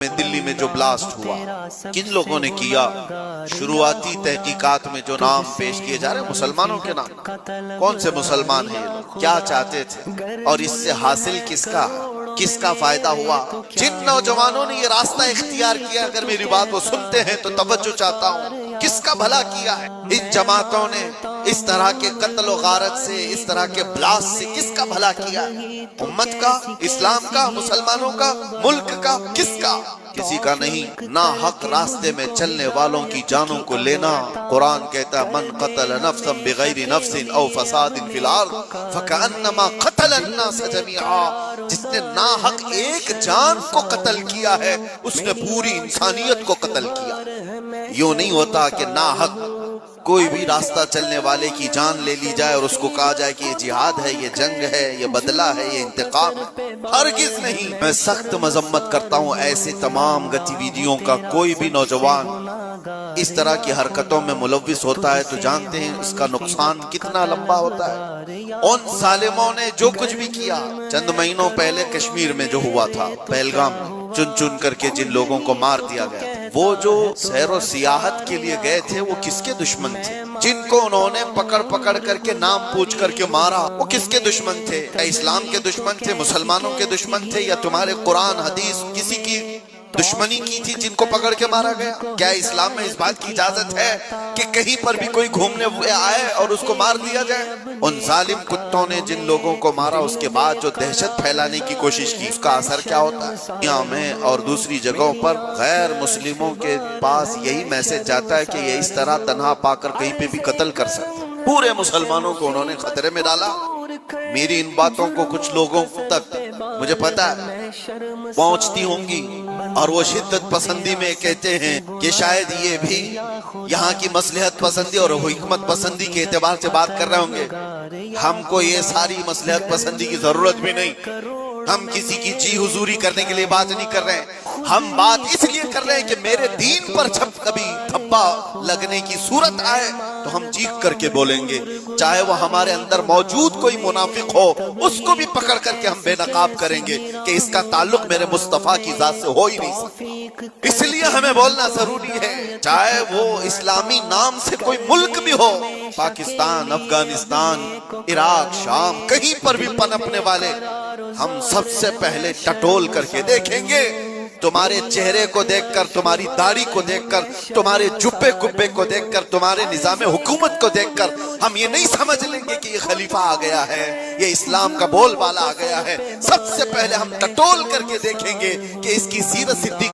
دلی میں جو بلاسٹ ہوا کن لوگوں نے کیا؟ شروعاتی تحقیقات میں جو نام پیش کیے جا رہے ہیں مسلمانوں کے نام، کون سے مسلمان ہیں یہ لوگ؟ کیا چاہتے تھے اور اس سے حاصل کس کا فائدہ ہوا؟ جن نوجوانوں نے یہ راستہ اختیار کیا، اگر میری بات وہ سنتے ہیں تو توجہ چاہتا ہوں، کس کا بھلا کیا ہے؟ ان جماعتوں نے اس طرح کے قتل و غارت سے، اس طرح کے بلاسٹ سے کس کا بھلا کیا ہے؟ امت کا، اسلام کا، مسلمانوں کا، ملک کا، کس کا؟ کسی کا نہیں۔ ناحق راستے میں چلنے والوں کی جانوں کو لینا، قرآن کہتا ہے من قتل نفسا بغیر نفس او فساد فی الارض فکأنما قتل الناس جميعا، جس نے ناحق ایک جان کو قتل کیا ہے اس نے پوری انسانیت کو قتل کیا۔ یوں نہیں ہوتا کہ ناحق کوئی بھی راستہ چلنے والے کی جان لے لی جائے اور اس کو کہا جائے کہ یہ جہاد ہے، یہ جنگ ہے، یہ بدلہ ہے، یہ انتقام ہے، ہرگز نہیں۔ میں سخت مذمت کرتا ہوں ایسے تمام گتیویدیوں کا۔ کوئی بھی نوجوان اس طرح کی حرکتوں میں ملوث ہوتا ہے تو جانتے ہیں اس کا نقصان کتنا لمبا ہوتا ہے۔ ان ظالموں نے جو کچھ بھی کیا، چند مہینوں پہلے کشمیر میں جو ہوا تھا، پہلگام میں چن کر کے جن لوگوں کو مار دیا گیا، وہ جو سیر و سیاحت کے لیے گئے تھے وہ کس کے دشمن تھے؟ جن کو انہوں نے پکڑ کر کے نام پوچھ کر کے مارا وہ کس کے دشمن تھے؟ کیا اسلام کے دشمن تھے، مسلمانوں کے دشمن تھے، یا تمہارے قرآن حدیث کسی کی دشمنی کی تھی جن کو پکڑ کے مارا گیا؟ کیا اسلام میں اس بات کی اجازت ہے کہ کہیں پر بھی کوئی گھومنے آئے اور اس کو مار دیا جائے؟ ان ظالم کتوں نے جن لوگوں کو مارا اس کے بعد جو دہشت پھیلانے کی کوشش کی، اس کا اثر کیا ہوتا ہے؟ دنیا میں اور دوسری جگہوں پر غیر مسلموں کے پاس یہی میسج جاتا ہے کہ یہ اس طرح تنہا پا کر کہیں پہ بھی قتل کر سکتے۔ پورے مسلمانوں کو انہوں نے خطرے میں ڈالا۔ میری ان باتوں کو کچھ لوگوں تک مجھے پتا ہے پہنچتی ہوں گی، اور وہ شدت پسندی میں کہتے ہیں کہ شاید یہ بھی یہاں کی مصلحت پسندی اور حکمت پسندی کے اعتبار سے بات کر رہے ہوں گے۔ ہم کو یہ ساری مصلحت پسندی کی ضرورت بھی نہیں، ہم کسی کی جی حضوری کرنے کے لیے بات نہیں کر رہے ہیں، ہم بات اس لیے کر رہے ہیں کہ میرے دین پر جب کبھی دھبا لگنے کی صورت آئے تو ہم چیخ کر کے بولیں گے، چاہے وہ ہمارے اندر موجود کوئی منافق ہو اس کو بھی پکڑ کر کے ہم بے نقاب کریں گے کہ اس کا تعلق میرے مصطفیٰ کی ذات سے ہو ہی نہیں سکتا۔ اس لیے ہمیں بولنا ضروری ہے، چاہے وہ اسلامی نام سے کوئی ملک بھی ہو، پاکستان، افغانستان، عراق، شام، کہیں پر بھی پنپنے والے، ہم سب سے پہلے ٹٹول کر کے دیکھیں گے۔ تمہارے چہرے کو دیکھ کر، تمہاری داڑھی کو دیکھ کر، تمہارے جبے کبے کو دیکھ کر، تمہارے نظام حکومت کو دیکھ کر ہم یہ نہیں سمجھ لیں گے کہ یہ خلیفہ آ گیا ہے، یہ اسلام کا بول بالا آ گیا ہے۔ سب سے پہلے ہم ٹٹول کر کے دیکھیں گے کہ اس کی سیرت صدیق